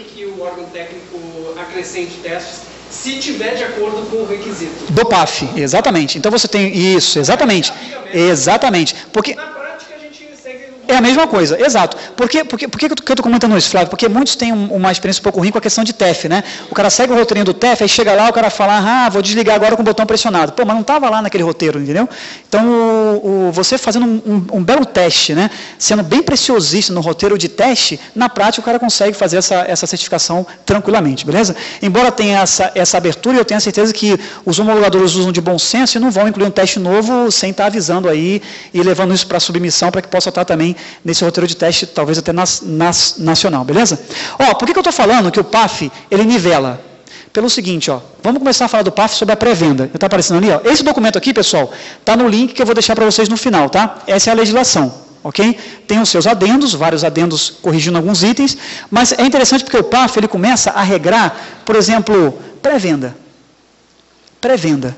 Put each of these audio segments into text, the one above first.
que o órgão técnico acrescente testes se tiver de acordo com o requisito. Do PAF, exatamente. Então você tem isso, exatamente. Exatamente. Porque na prática a gente segue... É a mesma coisa, exato. Por que eu estou comentando isso, Flávio? Porque muitos têm uma experiência um pouco ruim com a questão de TEF, né? O cara segue o roteirinho do TEF, aí chega lá, o cara fala, vou desligar agora com o botão pressionado. Pô, mas não estava lá naquele roteiro, entendeu? Então, você fazendo um belo teste, né? Sendo bem preciosista no roteiro de teste, na prática o cara consegue fazer essa certificação tranquilamente, beleza? Embora tenha essa abertura, eu tenho a certeza que os homologadores usam de bom senso e não vão incluir um teste novo sem estar avisando aí e levando isso para submissão para que possa estar também nesse roteiro de teste, talvez até nacional, beleza? Por que eu estou falando que o PAF, ele nivela? Pelo seguinte, vamos começar a falar do PAF sobre a pré-venda. Está aparecendo ali, esse documento aqui, pessoal, está no link que eu vou deixar para vocês no final, tá? Essa é a legislação, ok? Tem os seus adendos, vários adendos corrigindo alguns itens, mas é interessante porque o PAF, ele começa a regrar, por exemplo, pré-venda. Pré-venda.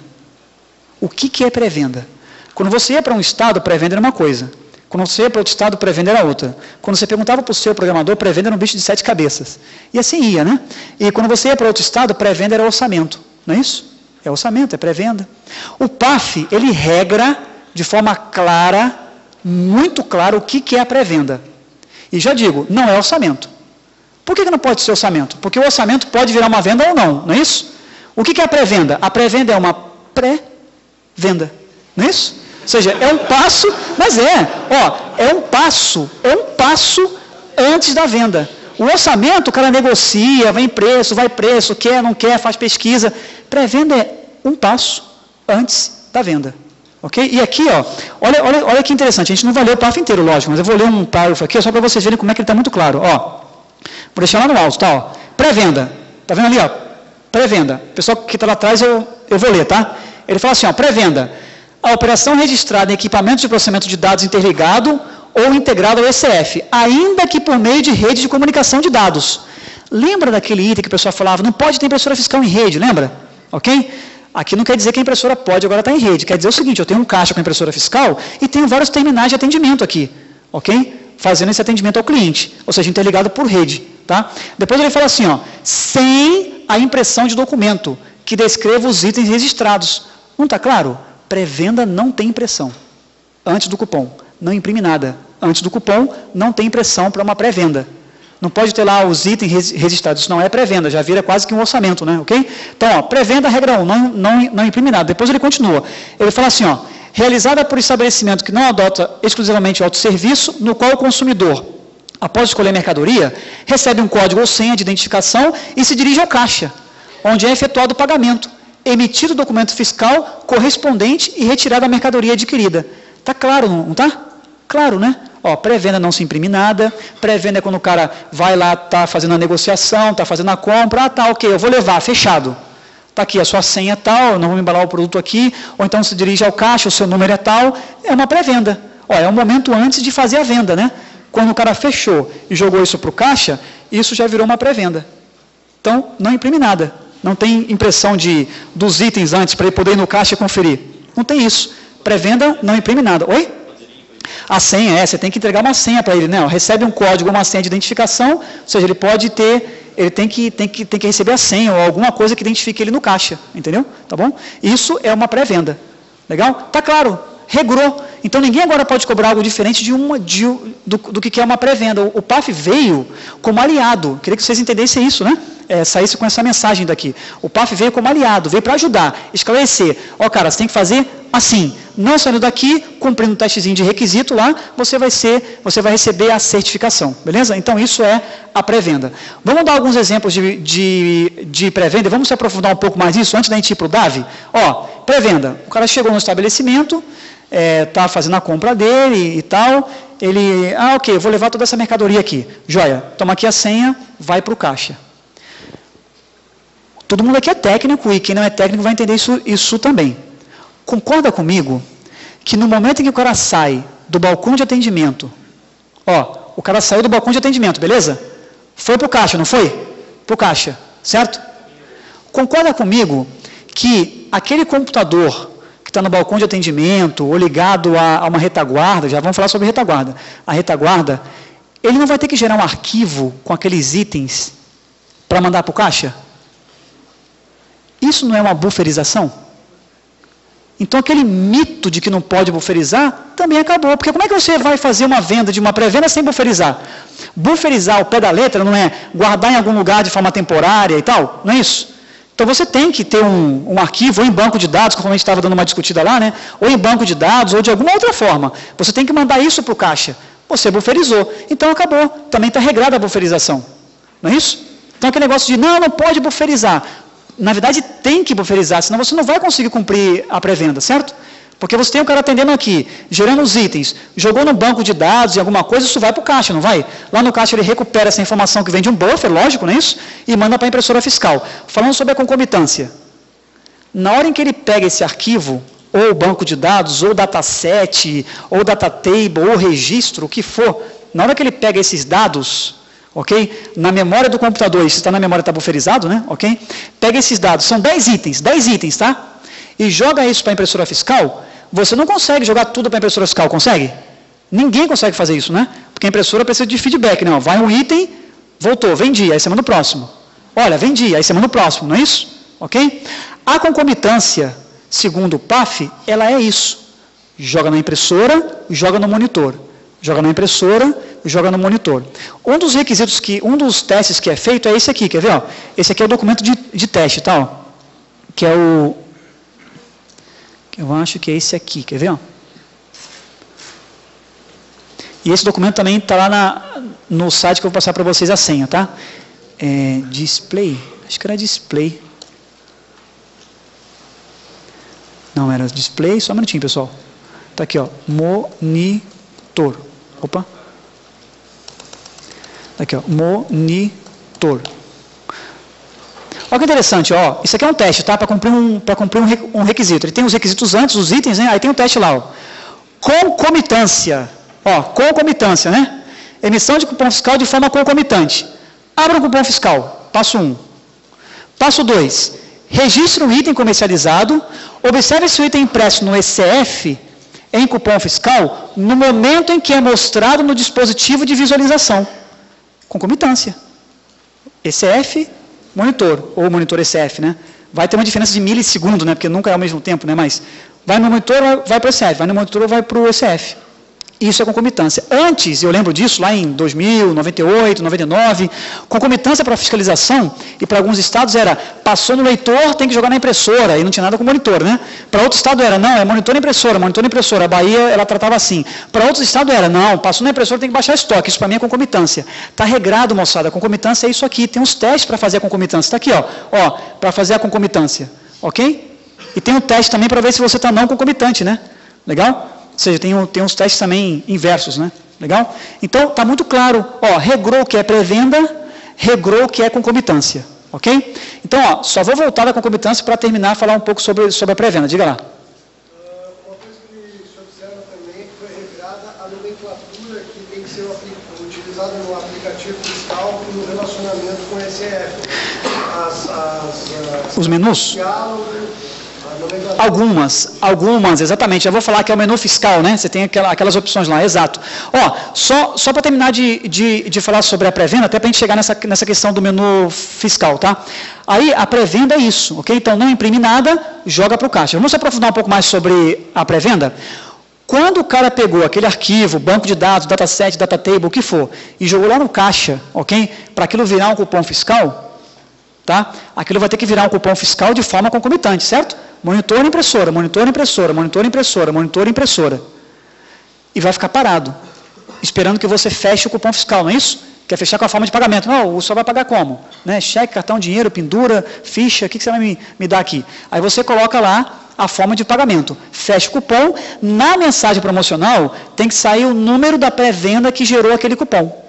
O que é pré-venda? Quando você ia para um estado, pré-venda era uma coisa. Quando você ia para outro estado, pré-venda era outra. Quando você perguntava para o seu programador, pré-venda era um bicho de 7 cabeças. E assim ia, né? E quando você ia para outro estado, pré-venda era orçamento. Não é isso? É orçamento, é pré-venda. O PAF, ele regra de forma clara, muito clara, o que é a pré-venda. E já digo, não é orçamento. Por que não pode ser orçamento? Porque o orçamento pode virar uma venda ou não, não é isso? O que é a pré-venda? A pré-venda é uma pré-venda. Não é isso? Ou seja, é um passo, mas é um passo antes da venda. O orçamento, o cara negocia, vai preço, quer, não quer, faz pesquisa. Pré-venda é um passo antes da venda. Ok? E aqui, olha que interessante, a gente não vai ler o PAF inteiro, lógico, mas eu vou ler um parágrafo aqui, só para vocês verem como é que ele está muito claro. Vou deixar lá no alto, tá? Pré-venda, tá vendo ali, pré-venda. O pessoal que está lá atrás, eu vou ler, tá? Ele fala assim, pré-venda. A operação registrada em equipamentos de processamento de dados interligado ou integrado ao ECF, ainda que por meio de rede de comunicação de dados. Lembra daquele item que o pessoal falava, não pode ter impressora fiscal em rede, lembra? Ok? Aqui não quer dizer que a impressora pode agora estar em rede, quer dizer o seguinte, eu tenho um caixa com impressora fiscal e tenho vários terminais de atendimento aqui, ok? Fazendo esse atendimento ao cliente, ou seja, interligado por rede, tá? Depois ele fala assim, sem a impressão de documento, que descreva os itens registrados. Não está claro? Pré-venda não tem impressão. Antes do cupom, não imprime nada. Antes do cupom, não tem impressão para uma pré-venda. Não pode ter lá os itens registrados. Isso não é pré-venda, já vira quase que um orçamento, né? Ok? Então, pré-venda, regra 1, não imprime nada. Depois ele continua. Ele fala assim, realizada por estabelecimento que não adota exclusivamente o autosserviço, no qual o consumidor, após escolher a mercadoria, recebe um código ou senha de identificação e se dirige ao caixa, onde é efetuado o pagamento, emitido o documento fiscal correspondente e retirada a mercadoria adquirida. Está claro, não está? Claro, né? Pré-venda não se imprime nada, pré-venda é quando o cara vai lá, está fazendo a negociação, está fazendo a compra, ok, eu vou levar, fechado. Está aqui a sua senha tal, não vou embalar o produto aqui, ou então se dirige ao caixa, o seu número é tal, é uma pré-venda. É um momento antes de fazer a venda, né? Quando o cara fechou e jogou isso para o caixa, isso já virou uma pré-venda. Então, não imprime nada. Não tem impressão dos itens antes para ele poder ir no caixa e conferir. Não tem isso. Pré-venda não imprime nada. Oi? A senha, você tem que entregar uma senha para ele, né? Recebe um código, uma senha de identificação, ou seja, ele pode ter, ele tem que receber a senha ou alguma coisa que identifique ele no caixa, entendeu? Tá bom? Isso é uma pré-venda. Legal? Tá claro. Regrou. Então, ninguém agora pode cobrar algo diferente do que é uma pré-venda. O PAF veio como aliado. Queria que vocês entendessem isso, né? Saísse com essa mensagem daqui. O PAF veio como aliado, veio para ajudar, esclarecer. Cara, você tem que fazer assim. Não saindo daqui, cumprindo o testezinho de requisito lá, você vai receber a certificação. Beleza? Então, isso é a pré-venda. Vamos dar alguns exemplos de pré-venda. Vamos se aprofundar um pouco mais nisso antes da gente ir para o DAV. Pré-venda. O cara chegou no estabelecimento, está fazendo a compra dele e tal, ele, ok, eu vou levar toda essa mercadoria aqui, joia, toma aqui a senha, vai para o caixa. Todo mundo aqui é técnico e quem não é técnico vai entender isso também. Concorda comigo que no momento em que o cara sai do balcão de atendimento, o cara saiu do balcão de atendimento, beleza? Foi para o caixa, não foi? Para o caixa, certo? Concorda comigo que aquele computador que está no balcão de atendimento ou ligado a uma retaguarda, já vamos falar sobre retaguarda, a retaguarda, ele não vai ter que gerar um arquivo com aqueles itens para mandar para o caixa? Isso não é uma buferização? Então aquele mito de que não pode buferizar também acabou, porque como é que você vai fazer uma venda de uma pré-venda sem buferizar? Buferizar ao pé da letra não é guardar em algum lugar de forma temporária e tal, não é isso? Então você tem que ter um arquivo ou em banco de dados, como a gente estava dando uma discutida lá, né? Ou em banco de dados, ou de alguma outra forma. Você tem que mandar isso para o caixa. Você buferizou. Então acabou. Também está regrada a buferização. Não é isso? Então aquele negócio de não pode buferizar. Na verdade tem que buferizar, senão você não vai conseguir cumprir a pré-venda, certo? Porque você tem um cara atendendo aqui, gerando os itens, jogou no banco de dados e alguma coisa, isso vai para o caixa, não vai? Lá no caixa ele recupera essa informação que vem de um buffer, lógico, não é isso? E manda para a impressora fiscal. Falando sobre a concomitância. Na hora em que ele pega esse arquivo, ou banco de dados, ou dataset, ou datatable, ou registro, o que for, na hora que ele pega esses dados, ok? Na memória do computador, se está na memória está buferizado, né? Ok? Pega esses dados, são 10 itens, tá? E joga isso para a impressora fiscal, você não consegue jogar tudo para a impressora fiscal, consegue? Ninguém consegue fazer isso, né? Porque a impressora precisa de feedback, não? Vai um item, voltou, vendi, aí você manda o próximo. Olha, vendi, aí você manda o próximo, não é isso? Ok? A concomitância, segundo o PAF, ela é isso. Joga na impressora, joga no monitor. Joga na impressora, joga no monitor. Um dos requisitos, um dos testes que é feito é esse aqui, quer ver? Ó? Esse aqui é o documento de teste, tá? Ó? Que é o... Eu acho que é esse aqui, quer ver? Ó? E esse documento também está lá no site que eu vou passar para vocês a senha, tá? Display, acho que era display. Não, era display, só um minutinho, pessoal. Está aqui, ó, monitor. Opa. Tá aqui, ó, monitor. Olha que interessante, ó. Isso aqui é um teste, tá? Para cumprir um requisito. Ele tem os requisitos antes, os itens, né? Aí tem um teste lá, ó. Concomitância. Ó, concomitância, né? Emissão de cupom fiscal de forma concomitante. Abra um cupom fiscal. Passo 1. Passo 2. Registre um item comercializado. Observe se o item impresso no ECF em cupom fiscal no momento em que é mostrado no dispositivo de visualização. Concomitância. ECF, monitor, ou monitor ECF, né? Vai ter uma diferença de milissegundo, né? Porque nunca é ao mesmo tempo, né? Mas vai no monitor, vai para o ECF, vai no monitor, vai para o ECF. Isso é concomitância. Antes, eu lembro disso, lá em 2000, 98, 99, concomitância para fiscalização, e para alguns estados era, passou no leitor, tem que jogar na impressora, e não tinha nada com monitor, né? Para outro estado era, não, é monitor e impressora. A Bahia, ela tratava assim. Para outros estados era, não, passou na impressora, tem que baixar estoque. Isso para mim é concomitância. Está regrado, moçada, a concomitância é isso aqui. Tem uns testes para fazer a concomitância. Está aqui, ó, para fazer a concomitância. Ok? E tem um teste também para ver se você está não concomitante, né? Legal? Ou seja, tem uns testes também inversos, né? Legal? Então, está muito claro, ó, regrou o que é pré-venda, regrou o que é concomitância, ok? Então, ó, só vou voltar da concomitância para terminar a falar um pouco sobre a pré-venda, diga lá. Uma coisa que se observa também foi regrada a nomenclatura que tem que ser utilizada no aplicativo fiscal no relacionamento com o ECF. Os menus? Algumas, exatamente. Eu vou falar que é o menu fiscal, né? Você tem aquelas opções lá, exato. Ó, só para terminar de falar sobre a pré-venda, até para a gente chegar nessa questão do menu fiscal, tá? Aí, a pré-venda é isso, ok? Então, não imprime nada, joga para o caixa. Vamos se aprofundar um pouco mais sobre a pré-venda? Quando o cara pegou aquele arquivo, banco de dados, dataset, datatable, o que for, e jogou lá no caixa, ok? Para aquilo virar um cupom fiscal, tá? Aquilo vai ter que virar um cupom fiscal de forma concomitante, certo? Monitor, impressora, monitor, impressora, monitor, impressora, monitor, impressora. E vai ficar parado, esperando que você feche o cupom fiscal, não é isso? Quer fechar com a forma de pagamento. Não, o senhor vai pagar como? Né? Cheque, cartão, dinheiro, pendura, ficha, o que você vai me dar aqui? Aí você coloca lá a forma de pagamento. Fecha o cupom, na mensagem promocional tem que sair o número da pré-venda que gerou aquele cupom.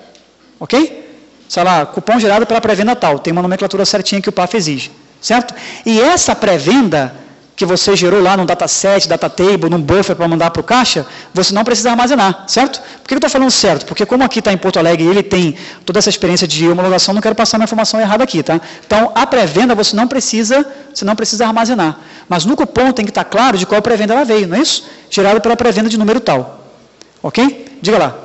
Ok? Sei lá, cupom gerado pela pré-venda tal, tem uma nomenclatura certinha que o PAF exige, certo? E essa pré-venda que você gerou lá no dataset, datatable, num buffer para mandar para o caixa, você não precisa armazenar, certo? Por que eu estou falando certo? Porque como aqui está em Porto Alegre e ele tem toda essa experiência de homologação, não quero passar uma informação errada aqui, tá? Então, a pré-venda você não precisa armazenar. Mas no cupom tem que estar claro de qual pré-venda ela veio, não é isso? Gerado pela pré-venda de número tal. Ok? Diga lá.